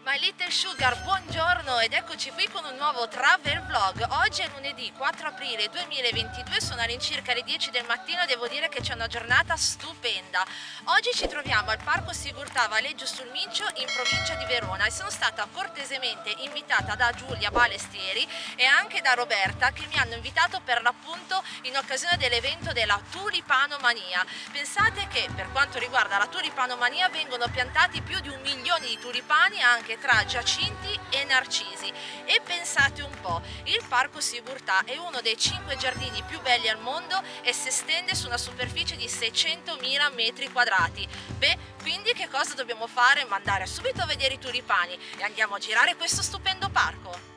My Little Sugar, buongiorno ed eccoci qui con un nuovo travel vlog. Oggi è lunedì 4 aprile 2022, sono all'incirca le 10 del mattino e devo dire che c'è una giornata stupenda. Oggi ci troviamo al Parco Sigurtà Valeggio sul Mincio in provincia di Verona e sono stata cortesemente invitata da Giulia Balestieri e anche da Roberta che mi hanno invitato per l'appunto in occasione dell'evento della Tulipanomania. Pensate che per quanto riguarda la Tulipanomania vengono piantati più di 1 milione di tulipani anche tra giacinti e narcisi e pensate un po', il Parco Sigurtà è uno dei 5 giardini più belli al mondo e si estende su una superficie di 600.000 metri quadrati. Beh, quindi che cosa dobbiamo fare? Andare subito a vedere i tulipani e andiamo a girare questo stupendo parco.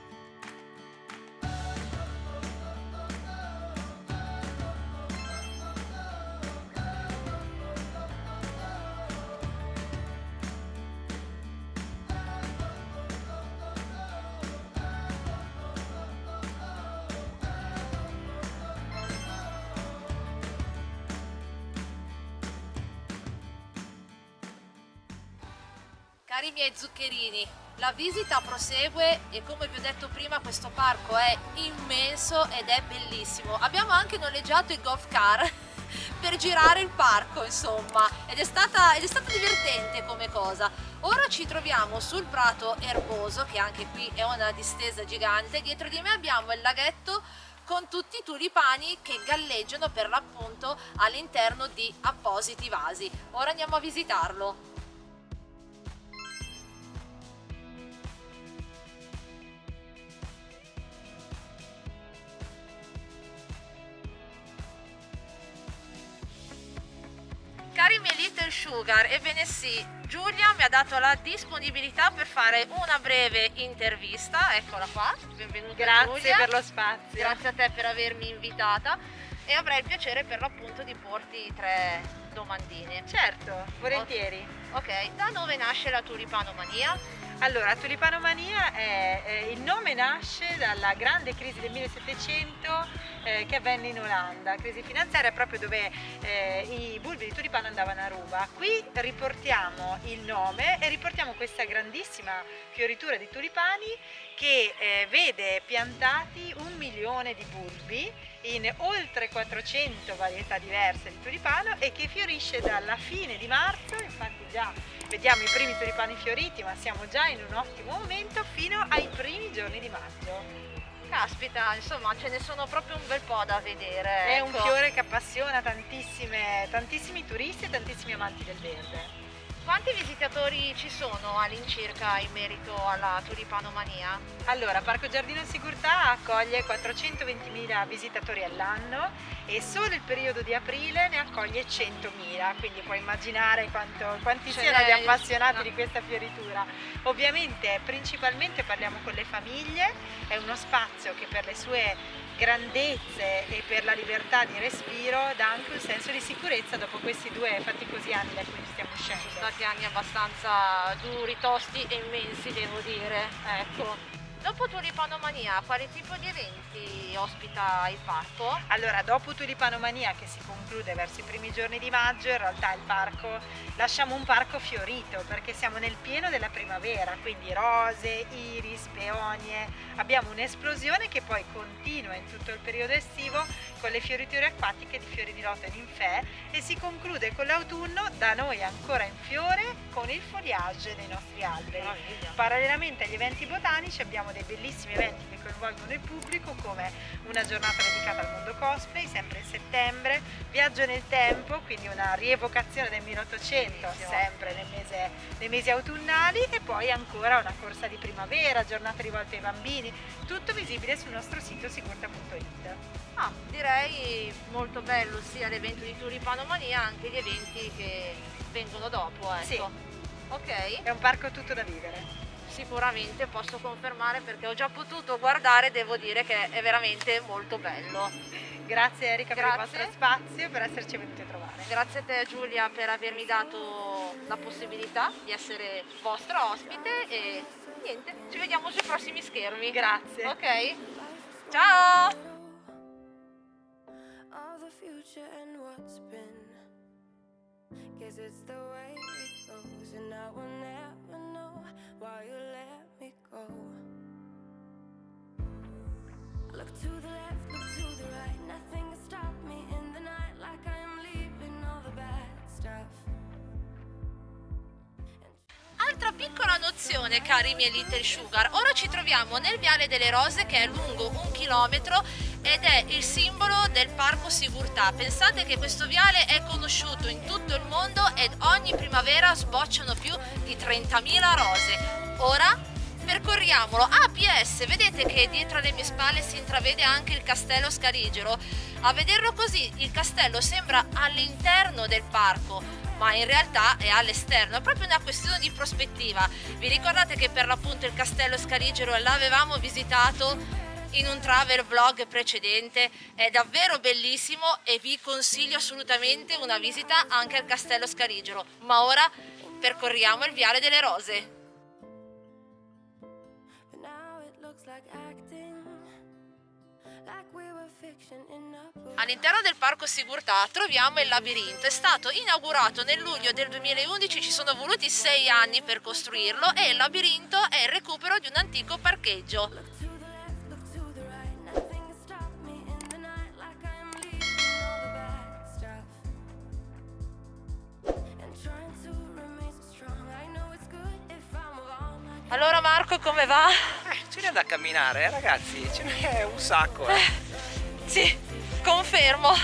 Cari miei zuccherini, la visita prosegue e come vi ho detto prima questo parco è immenso ed è bellissimo. Abbiamo anche noleggiato il golf car per girare il parco, insomma, ed è stata divertente come cosa. Ora ci troviamo sul prato erboso, che anche qui è una distesa gigante. Dietro di me abbiamo il laghetto con tutti i tulipani che galleggiano per l'appunto all'interno di appositi vasi. Ora andiamo a visitarlo. Cari miei Little Sugar, ebbene sì, Giulia mi ha dato la disponibilità per fare una breve intervista, eccola qua, benvenuta. Grazie Giulia. per lo spazio. Grazie a te per avermi invitata e avrei il piacere per l'appunto di porti 3 domandine. Certo, volentieri. Ok, da dove nasce la tulipanomania? Allora, Tulipanomania il nome nasce dalla grande crisi del 1700 che avvenne in Olanda, crisi finanziaria proprio dove i bulbi di tulipano andavano a ruba. Qui riportiamo il nome e riportiamo questa grandissima fioritura di tulipani che vede piantati 1 milione di bulbi in oltre 400 varietà diverse di tulipano e che fiorisce dalla fine di marzo, infatti già vediamo i primi tulipani fioriti, ma siamo già in un ottimo momento, fino ai primi giorni di maggio. Caspita, insomma ce ne sono proprio un bel po' da vedere. È ecco. un fiore che appassiona tantissimi turisti e tantissimi amanti del verde. Quanti visitatori ci sono all'incirca in merito alla tulipanomania? Allora, Parco Giardino Sigurtà accoglie 420.000 visitatori all'anno e solo il periodo di aprile ne accoglie 100.000, quindi puoi immaginare quanti siano gli appassionati di questa fioritura. Ovviamente principalmente parliamo con le famiglie, è uno spazio che per le sue grandezze e per la libertà di respiro dà anche un senso di sicurezza dopo questi 2 faticosi anni da cui stiamo uscendo. Sono stati anni abbastanza duri, tosti e immensi, devo dire. Ecco. Dopo Tulipanomania, quale tipo di eventi ospita il parco? Allora, dopo Tulipanomania che si conclude verso i primi giorni di maggio, in realtà il parco lasciamo un parco fiorito perché siamo nel pieno della primavera, quindi rose, iris, peonie, abbiamo un'esplosione che poi continua in tutto il periodo estivo con le fioriture acquatiche di fiori di loto e ninfee e si conclude con l'autunno, da noi ancora in fiore, con il foliage dei nostri alberi. Parallelamente agli eventi botanici abbiamo dei bellissimi eventi che coinvolgono il pubblico, come una giornata dedicata al mondo cosplay sempre in settembre, viaggio nel tempo, quindi una rievocazione del 1800 sempre nei mesi autunnali, e poi ancora una corsa di primavera, giornata rivolta ai bambini, tutto visibile sul nostro sito sigurta.it. Direi molto bello sia l'evento di Tulipanomania anche gli eventi che vengono dopo, ecco. Sì. Ok. È un parco tutto da vivere. Sicuramente posso confermare perché ho già potuto guardare, devo dire che è veramente molto bello. Grazie Erika per il Grazie. vostro spazio e per esserci venuti a trovare. Grazie a te Giulia per avermi dato la possibilità di essere vostra ospite e niente, ci vediamo sui prossimi schermi. Grazie. Ok? Ciao! All the future and what's been. Guess it's the way it goes, and I will never know why you left. to the left, look to the right. Nothing can stop me in the night, like I am leaving all the bad stuff. Altra piccola nozione, cari miei Little Sugar, ora ci troviamo nel Viale delle Rose, che è lungo 1 chilometro ed è il simbolo del Parco Sigurtà. Pensate che questo viale è conosciuto in tutto il mondo ed ogni primavera sbocciano più di 30.000 rose. Ora percorriamolo. PS, vedete che dietro alle mie spalle si intravede anche il Castello Scarigero. A vederlo così il castello sembra all'interno del parco, ma in realtà è all'esterno, è proprio una questione di prospettiva. Vi ricordate che per l'appunto il Castello Scarigero l'avevamo visitato in un travel vlog precedente? È davvero bellissimo e vi consiglio assolutamente una visita anche al Castello Scarigero. Ma ora percorriamo il Viale delle Rose. But now it looks like acting, like we were fiction in a book. All'interno del Parco Sigurtà troviamo il labirinto. È stato inaugurato nel luglio del 2011, ci sono voluti 6 anni per costruirlo e il labirinto è il recupero di un antico parcheggio. To the left, look to the right. Nothing can stop me in the night, like I am leaving all the bad stuff. And trying to remain so strong. I know it's good if I move on. Allora Marco, come va? Ce n'è da camminare, ragazzi, ce n'è un sacco. Sì, confermo.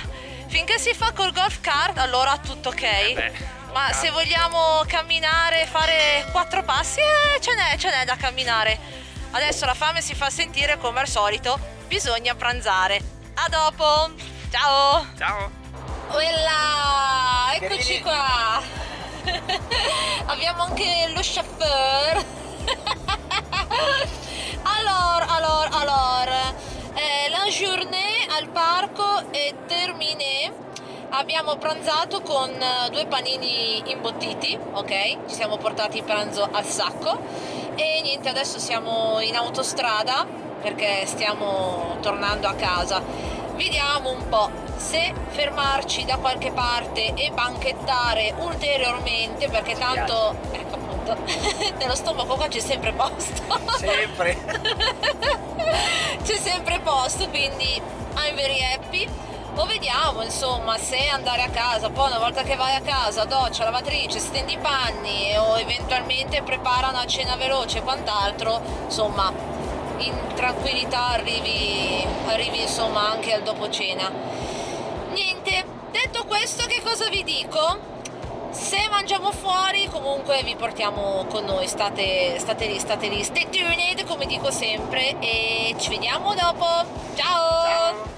Finché si fa col golf cart allora tutto ok. Ma se vogliamo camminare, fare 4 passi, ce n'è da camminare. Adesso la fame si fa sentire come al solito, bisogna pranzare. A dopo, ciao! Ciao! Uella, eccoci Carini. qua! Abbiamo anche lo chauffeur. Alors, la journée al parco è terminée. Abbiamo pranzato con 2 panini imbottiti, ok? Ci siamo portati il pranzo al sacco e niente, adesso siamo in autostrada perché stiamo tornando a casa. Vediamo un po' se fermarci da qualche parte e banchettare ulteriormente, perché tanto, ecco appunto, nello stomaco qua c'è sempre posto. Sempre! C'è sempre posto, quindi I'm very happy. O vediamo insomma se andare a casa, poi una volta che vai a casa, doccia, lavatrice, stendi i panni o eventualmente prepara una cena veloce e quant'altro, insomma in tranquillità arrivi insomma anche al dopo cena. Niente, detto questo, che cosa vi dico? Se mangiamo fuori comunque vi portiamo con noi, state lì, stay tuned come dico sempre e ci vediamo dopo. Ciao!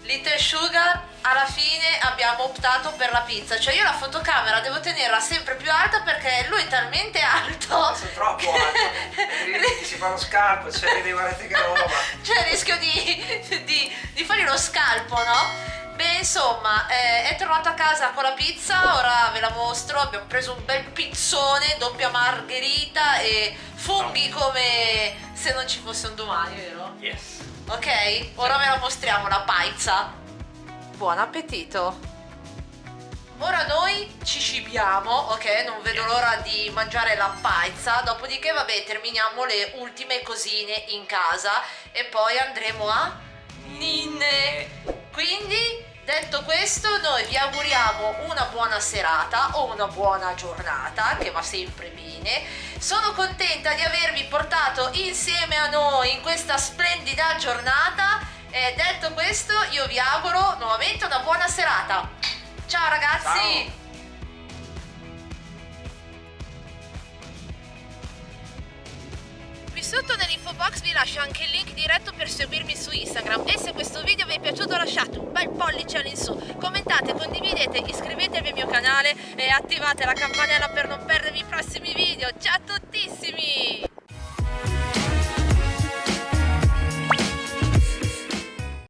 Little Sugar, alla fine abbiamo optato per la pizza, cioè io la fotocamera devo tenerla sempre più alta perché lui è talmente alto. Sono troppo alto, altrimenti si fa lo scalpo, cioè guardate che roba. Cioè rischio di fargli lo scalpo, no? Beh, insomma, è tornato a casa con la pizza, ora ve la mostro. Abbiamo preso un bel pizzone, doppia margherita e funghi come se non ci fosse un domani, vero? Yes. Ok, ora ve la mostriamo la pizza. Buon appetito. Ora noi ci cibiamo, ok? Non vedo l'ora di mangiare la pizza. Dopodiché, vabbè, terminiamo le ultime cosine in casa e poi andremo a Ninne. Quindi, detto questo, noi vi auguriamo una buona serata o una buona giornata, che va sempre bene. Sono contenta di avervi portato insieme a noi in questa splendida giornata e detto questo io vi auguro nuovamente una buona serata. Ciao ragazzi! Ciao. Qui sotto nell'info box vi lascio anche il link diretto per seguirmi su Instagram e se questo video vi è piaciuto lasciate un bel pollice all'insù, commentate, condividete, iscrivetevi al mio canale e attivate la campanella per non perdervi i prossimi video. Ciao a tuttissimi!